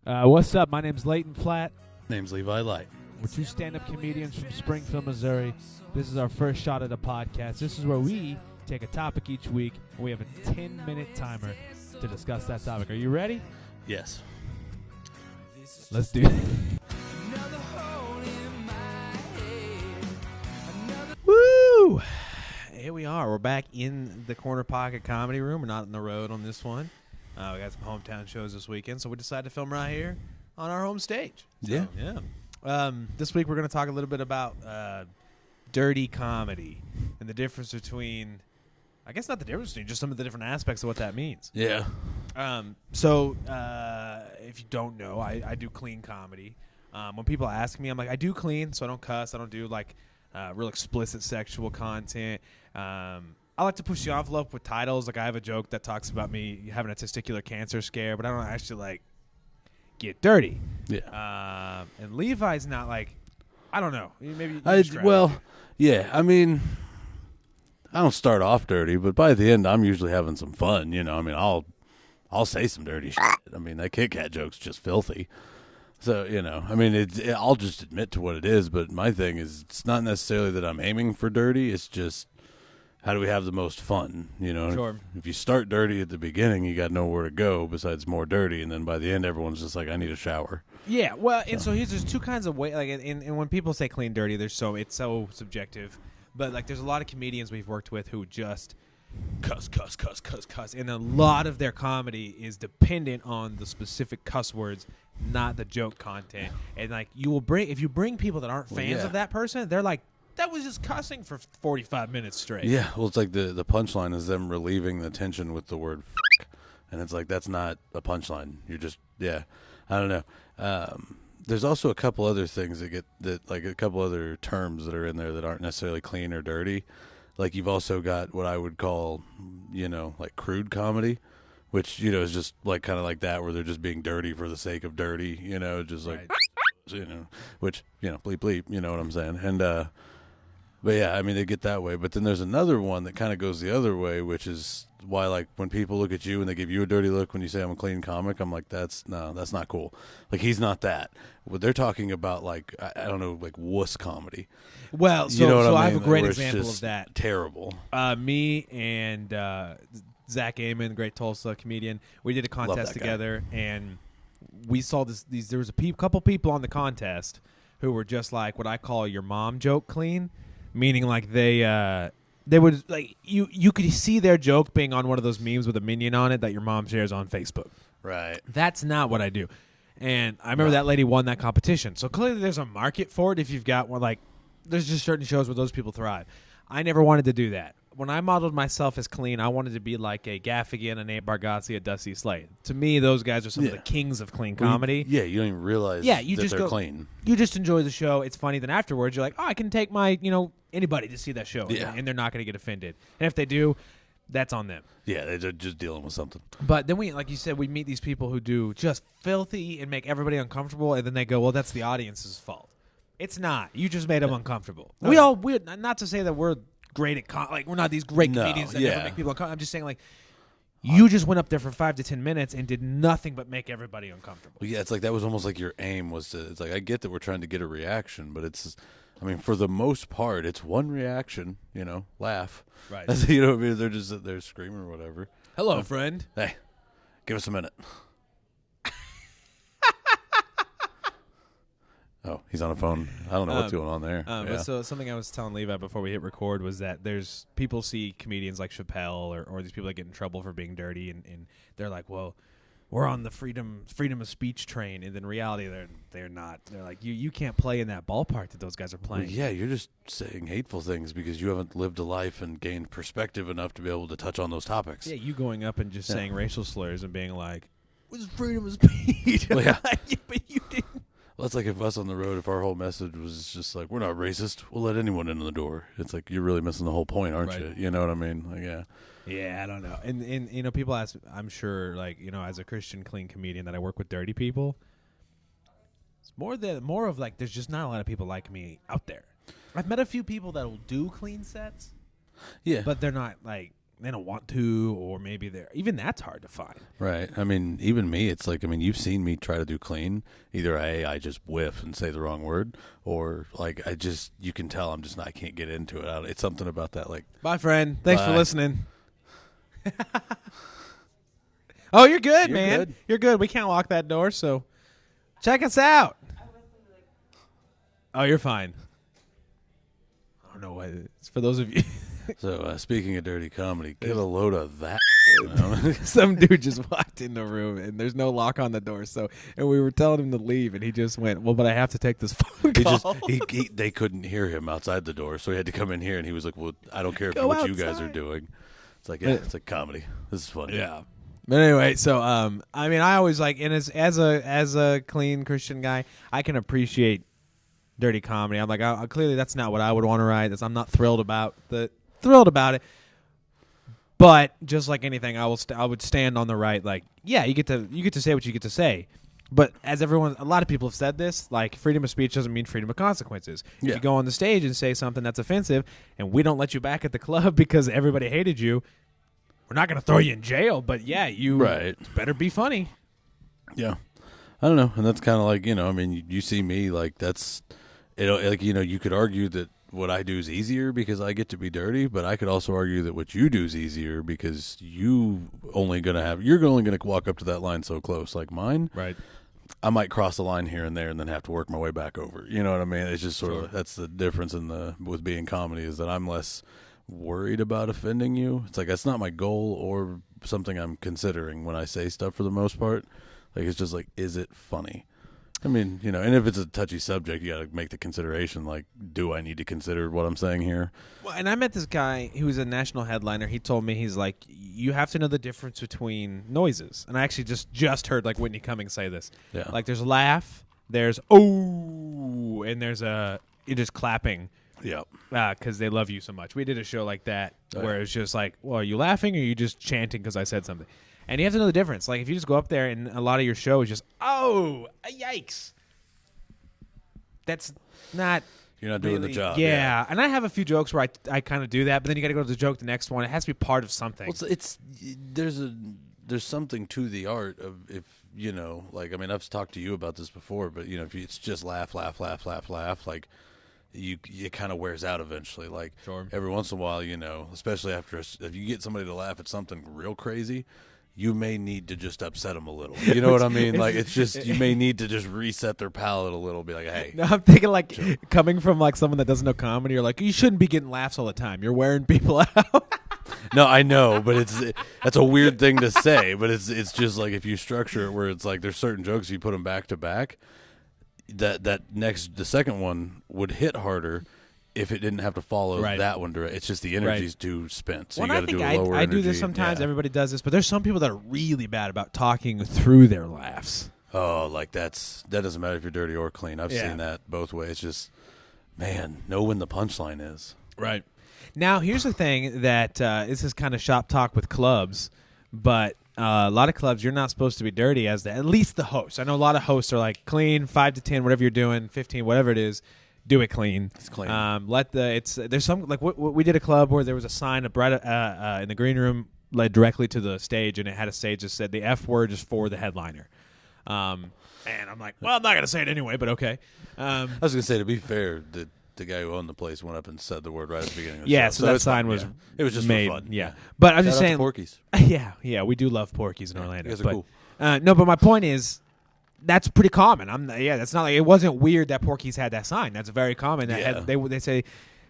What's up? My name's Leighton Flatt. Name's Levi Light. We're two stand-up comedians from Springfield, Missouri. This is our first shot at a podcast. This is where we take a topic each week, and we have a 10-minute timer to discuss that topic. Are you ready? Yes. Let's do it. Woo! Here we are. We're back in the Corner Pocket Comedy Room. We're not on the road on this one. We got some hometown shows this weekend, so we decided to film right here on our home stage. Yeah. This week we're going to talk a little bit about dirty comedy and the difference between, I guess not the difference between, just some of the different aspects of what that means. Yeah. So if you don't know, I do clean comedy. When people ask me, I'm like, I do clean, so I don't cuss. I don't do like real explicit sexual content. I like to push the envelope with titles. Like I have a joke that talks about me having a testicular cancer scare, but I don't actually like get dirty. Yeah. And Levi's not like, I don't know. Maybe yeah. I mean, I don't start off dirty, but by the end, I'm usually having some fun. You know, I mean, I'll say some dirty shit. I mean, that Kit Kat joke's just filthy. So, you know, I mean, I'll just admit to what it is, but my thing is it's not necessarily that I'm aiming for dirty. It's just how do we have the most fun, you know? Sure. If you start dirty at the beginning, you got nowhere to go besides more dirty, and then by the end, everyone's just like, I need a shower. Yeah, well, and so there's two kinds of ways. Like, and when people say clean, dirty, it's so subjective. But like, there's a lot of comedians we've worked with who just cuss, and a lot of their comedy is dependent on the specific cuss words, not the joke content. And like, if you bring people that aren't fans of that person, they're like, that was just cussing for 45 minutes straight. Yeah, well, it's like the punchline is them relieving the tension with the word f***, and it's like that's not a punchline. You're just, I don't know. There's also a couple other things like a couple other terms that are in there that aren't necessarily clean or dirty. Like you've also got what I would call, you know, like crude comedy, which, you know, is just like kind of like that where they're just being dirty for the sake of dirty, you know, just like, you know, which, you know, bleep, bleep, you know what I'm saying? And, but yeah, I mean, they get that way. But then there's another one that kind of goes the other way, which is why, like, when people look at you and they give you a dirty look when you say I'm a clean comic, I'm like, that's not cool. Like, he's not that. What they're talking about, like, I don't know, like wuss comedy. Well, you know what so I I mean? have a great Where it's example just of that. Terrible. Me and Zach Amon, great Tulsa comedian, we did a contest together, and we saw there was a couple people on the contest who were just like what I call your mom joke clean. Meaning, like they would like you could see their joke being on one of those memes with a minion on it that your mom shares on Facebook. Right. That's not what I do. And I remember that lady won that competition. So clearly, there's a market for it. If you've got one, like, there's just certain shows where those people thrive. I never wanted to do that. When I modeled myself as clean, I wanted to be like a Gaffigan, a Nate Bargatze, a Dusty Slade. To me, those guys are some of the kings of clean comedy. You don't even realize that they're clean. You just enjoy the show. It's funny. Then afterwards, you're like, oh, I can take my, anybody to see that show. Yeah. And they're not going to get offended. And if they do, that's on them. Yeah, they're just dealing with something. But then like you said, we meet these people who do just filthy and make everybody uncomfortable, and then they go, well, that's the audience's fault. It's not. You just made them uncomfortable. We're not to say that we're great at we're not these great comedians that never make people uncomfortable. I'm just saying, like, you just went up there for 5 to 10 minutes and did nothing but make everybody uncomfortable. Well, yeah, it's like that was almost like your aim was to. It's like I get that we're trying to get a reaction, but it's. I mean, for the most part, it's one reaction. You know, laugh. Right. You know what I mean? They're just they're screaming or whatever. Hello, friend. Hey, give us a minute. Oh, he's on a phone. I don't know what's going on there. But so something I was telling Levi before we hit record was that there's people see comedians like Chappelle or these people that get in trouble for being dirty, and they're like, well, we're on the freedom of speech train, and in reality they're not. They're like, you can't play in that ballpark that those guys are playing. Well, yeah, you're just saying hateful things because you haven't lived a life and gained perspective enough to be able to touch on those topics. Yeah, you going up and just saying racial slurs and being like, what's freedom of speech? Well, yeah. But you didn't. Well, it's like if us on the road, if our whole message was just like, we're not racist, we'll let anyone in the door. It's like, you're really missing the whole point, aren't you? You know what I mean? Like, yeah. Yeah, I don't know. And people ask, I'm sure, like, as a Christian clean comedian that I work with dirty people, it's more of like, there's just not a lot of people like me out there. I've met a few people that will do clean sets. Yeah. But they're not like they don't want to, or maybe they're even that's hard to find. Right. I mean, even me, it's like, I mean, you've seen me try to do clean. Either I just whiff and say the wrong word, or like you can tell I'm just not, I can't get into it. It's something about that. Like, Bye, friend. Thanks for Bye. listening. Oh, you're good, You're man. good. You're good. We can't lock that door, so check us out. Oh, you're fine. I don't know what it's for those of you. so speaking of dirty comedy, get a load of that. Some dude just walked in the room and there's no lock on the door. So, and we were telling him to leave, and he just went, "Well, but I have to take this phone He call." just they couldn't hear him outside the door, so he had to come in here, and he was like, "Well, I don't care Go what you guys are outside. doing." It's like, yeah, it's like comedy. This is funny. Yeah. But anyway, so I mean, I always like, and as a clean Christian guy, I can appreciate dirty comedy. I'm like, clearly that's not what I would want to write. I'm not thrilled about it. But just like anything, I would stand on the right. Like, yeah, you get to say what you get to say. But as a lot of people have said this, like, freedom of speech doesn't mean freedom of consequences. If Yeah. you go on the stage and say something that's offensive, and we don't let you back at the club because everybody hated you, we're not going to throw you in jail. But yeah, you Right. better be funny. Yeah. I don't know, and that's kind of like, I mean, you see me, like, that's, like, you could argue that what I do is easier because I get to be dirty, but I could also argue that what you do is easier because you're only going to walk up to that line so close. Like mine, Right. I might cross the line here and there and then have to work my way back over. You know what I mean? It's just sort Sure. of, that's the difference with being comedy, is that I'm less worried about offending you. It's like, that's not my goal or something I'm considering when I say stuff for the most part. Like, it's just like, is it funny? I mean, and if it's a touchy subject, you got to make the consideration, like, do I need to consider what I'm saying here? Well, and I met this guy who was a national headliner. He told me, he's like, you have to know the difference between noises. And I actually just heard like Whitney Cummings say this. Yeah. Like, there's a laugh, there's oh, and there's you're just clapping. Yeah. Because they love you so much. We did a show like that Oh, where yeah. it's just like, well, are you laughing or are you just chanting because I said something? And you have to know the difference. Like, if you just go up there and a lot of your show is just, oh, yikes. That's not You're not doing the really- job. Yeah. And I have a few jokes where I kind of do that, but then you got to go to the joke the next one. It has to be part of something. Well, there's something to the art of, if, like, I mean, I've talked to you about this before, but, if it's just laugh, like, it kind of wears out eventually. Like, Sure. every once in a while, especially if you get somebody to laugh at something real crazy, you may need to just upset them a little. You know what I mean? Like, it's just, you may need to just reset their palate a little. Be like, hey, No, I'm thinking like coming from like someone that doesn't know comedy, you're like, you shouldn't be getting laughs all the time. You're wearing people out. no, I know, but that's a weird thing to say. But it's just like, if you structure it where it's like, there's certain jokes, you put them back to back, the second one would hit harder if it didn't have to follow Right. that one direct. It's just the energy's too spent, so Well, you I got to think do a lower I do energy. this sometimes. Yeah. Everybody does this, but there's some people that are really bad about talking through their laughs. Oh, like that doesn't matter if you're dirty or clean. I've Yeah. seen that both ways. Just, man, know when the punchline is. Right. Now, here's the thing that this is kind of shop talk with clubs, but a lot of clubs, you're not supposed to be dirty as at least the host. I know a lot of hosts are like, clean, 5 to 10, whatever you're doing, 15, whatever it is, do it clean. It's clean. There's some, like, we did a club where there was a sign up right in the green room led directly to the stage, and it had a stage that said the F word is for the headliner. And I'm like, well, I'm not going to say it anyway, but okay. I was gonna say, to be fair, the guy who owned the place went up and said the word right at the beginning of the Yeah, show. so that it's fine, sign was yeah. It was just made. for fun. Yeah, but I'm just Shout out saying, to Porky's. yeah, we do love Porky's in Orlando. You guys are but, cool. no, but my point is, that's pretty common. That's not like, it wasn't weird that Porky's had that sign. That's very common. Yeah. They say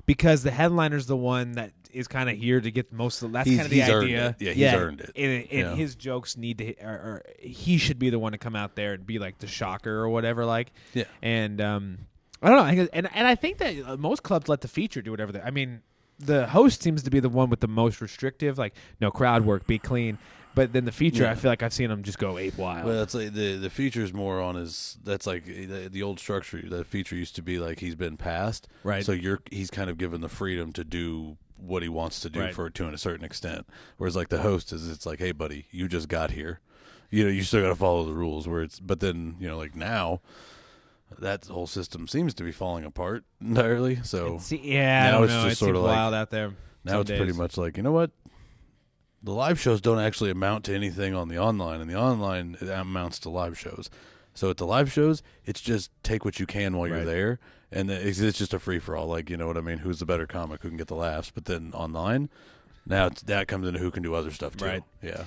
because the headliner's the one that is kind of here to get most of. That's kind of the He's earned idea. it. Yeah, he's earned it. And Yeah. his jokes need to, or he should be the one to come out there and be like the shocker or whatever. Like, Yeah. and I don't know. And I think that most clubs let the feature do whatever. I mean, the host seems to be the one with the most restrictive, like no crowd work, be clean. But then the feature, Yeah. I feel like I've seen him just go ape wild. Well, that's like the feature's more on his. That's like the old structure. That feature used to be like he's been passed, Right. So he's kind of given the freedom to do what he wants to do Right. to a certain extent. Whereas like the host it's like, hey buddy, you just got here, you still got to follow the rules. But then like now, that whole system seems to be falling apart entirely. So Yeah, I now don't it's know. just It sort seems of like- wild out there. now some it's pretty days. much like, you know what? the live shows don't actually amount to anything on the online, and the online it amounts to live shows. So at the live shows, it's just take what you can while you're Right. there, and it's just a free for all. Like, you know what I mean? Who's the better comic? Who can get the laughs? But then online, now that comes into who can do other stuff too. Right. Yeah.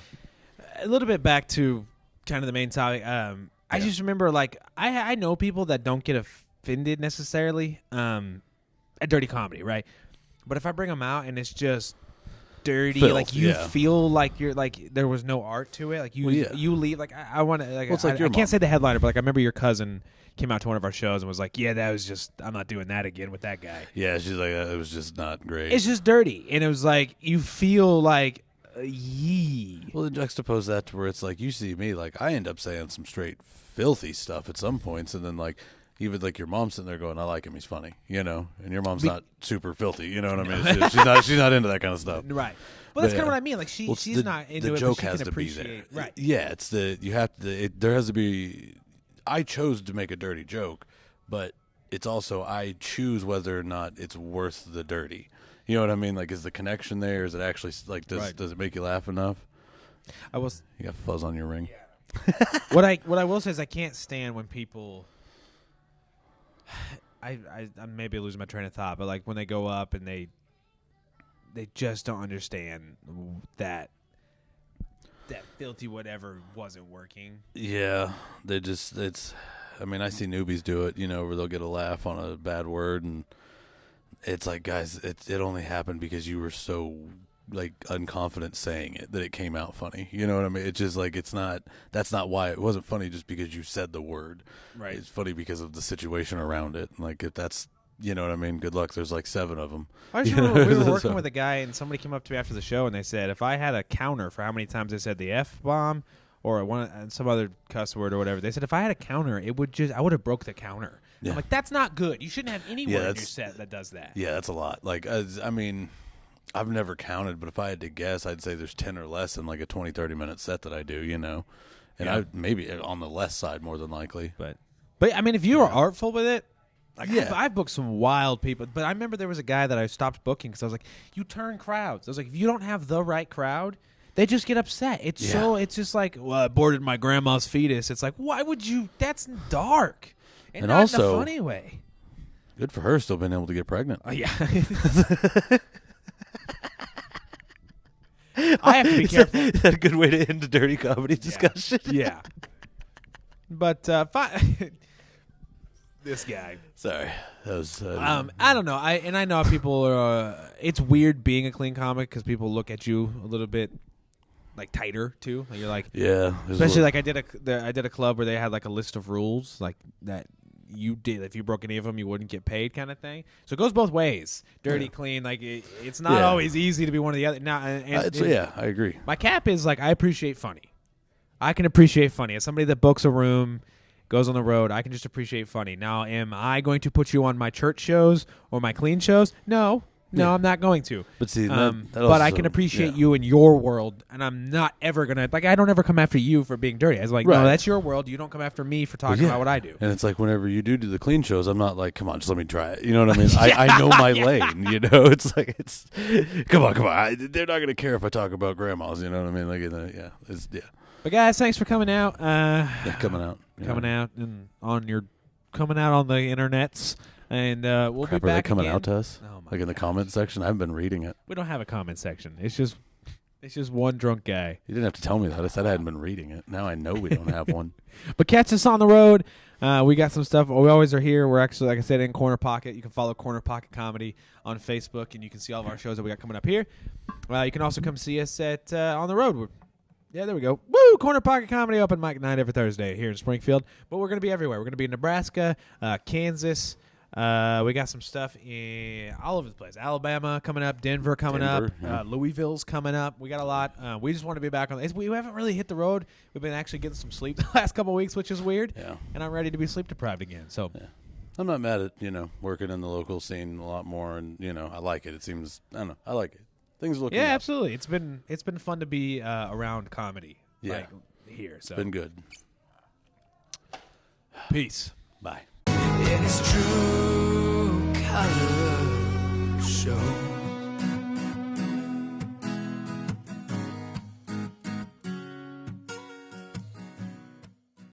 A little bit back to kind of the main topic. I just remember, like, I know people that don't get offended necessarily at dirty comedy, right? But if I bring them out and it's just dirty, Filth, like you yeah. feel like you're like there was no art to it, like you Well, yeah. you leave like I want to like, Well, it's like I your can't mom. say the headliner, but like I remember your cousin came out to one of our shows and was like, yeah, that was just, I'm not doing that again with that guy. Yeah, she's like, it was just not great. It's just dirty, and it was like you feel like yee. Well, then juxtapose that to where it's like you see me, like I end up saying some straight filthy stuff at some points, and then like even like your mom's sitting there going, "I like him, he's funny," you know, and your mom's not super filthy, you know what I mean? She's not into that kind of stuff. Right. Well, that's But, kind of yeah. what I mean. Like she's the, not into the it, joke but she has can to be there. appreciate. Right. Yeah, it's you have to. There has to be. I chose to make a dirty joke, but it's also I choose whether or not it's worth the dirty. You know what I mean? Like, is the connection there? Is it actually like does it make you laugh enough? I was You got fuzz on your ring. what I will say is I can't stand when people. I maybe losing my train of thought, but like when they go up and they just don't understand that filthy whatever wasn't working. Yeah, it's. I mean, I see newbies do it. You know, where they'll get a laugh on a bad word, and it's like, guys, it only happened because you were so like unconfident saying it that it came out funny. You know what I mean? It's just like that's not why it wasn't funny just because you said the word. Right. It's funny because of the situation around it. Like if that's, you know what I mean? Good luck. There's like 7 of them. I just You remember know? we were working So- with a guy, and somebody came up to me after the show, and they said if I had a counter for how many times I said the F-bomb or some other cuss word or whatever, they said if I had a counter, I would have broke the counter. Yeah. I'm like, that's not good. You shouldn't have any Yeah, word in your that's- set that does that. Yeah, that's a lot. Like, I mean, I've never counted, but if I had to guess, I'd say there's 10 or less in like a 20, 30-minute set that I do, you know. And Yeah. I maybe on the less side more than likely. But I mean, if you are artful with it, like Yeah. I've booked some wild people. But I remember there was a guy that I stopped booking because I was like, you turn crowds. I was like, if you don't have the right crowd, they just get upset. It's it's just like, well, I aborted my grandma's fetus. It's like, why would you? That's dark, and not in also- a funny way. Good for her still being able to get pregnant. Oh, yeah. I have to be careful. Is that a good way to end a dirty comedy discussion? Yeah. But this guy. Sorry. That was I don't know. I know people are. It's weird being a clean comic because people look at you a little bit like tighter too. Like you're like, yeah. especially like I did a club where they had like a list of rules like that. You did if you broke any of them, you wouldn't get paid, kind of thing. So it goes both ways, dirty, clean. Like it's not Yeah. always easy to be one or the other. Now, yeah, I agree. my cap is like I appreciate funny. I can appreciate funny. As somebody that books a room, goes on the road, I can just appreciate funny. Now, am I going to put you on my church shows or my clean shows? No, Yeah. I'm not going to. But see, But that I also- can appreciate yeah. you in your world, and I'm not ever gonna like. I don't ever come after you for being dirty. I was like, Right. no, that's your world. You don't come after me for talking Yeah. about what I do. And it's like whenever you do the clean shows, I'm not like, come on, just let me try it. You know what I mean? I know my lane. You know, it's like come on. They're not gonna care if I talk about grandmas. You know what I mean? Like, yeah. But guys, thanks for coming out. Coming out, coming out and coming out on the internets, and we'll Crap, be are they back coming again. out to us? Oh my Like in the comment section? I haven't been reading it. We don't have a comment section. It's just one drunk guy. You didn't have to tell me that. I said I hadn't been reading it. Now I know we don't have one. But catch us on the road. We got some stuff. We always are here. We're actually, like I said, in Corner Pocket. You can follow Corner Pocket Comedy on Facebook, and you can see all of our shows that we got coming up here. You can also come see us at on the road. There we go. Woo! Corner Pocket Comedy open mic night every Thursday here in Springfield. But we're going to be everywhere. We're going to be in Nebraska, Kansas. We got some stuff in all over the place. Alabama coming up, Denver coming Denver, up, yeah. Louisville's coming up. We got a lot. We just want to be back on. We haven't really hit the road. We've been actually getting some sleep the last couple of weeks, which is weird. Yeah. And I'm ready to be sleep deprived again. So I'm not mad at, working in the local scene a lot more, and, I like it. It seems, I don't know, I like it. Things look yeah, up. absolutely. It's been fun to be around comedy. Yeah. Like, here. So Been good. peace. Bye. It is true color.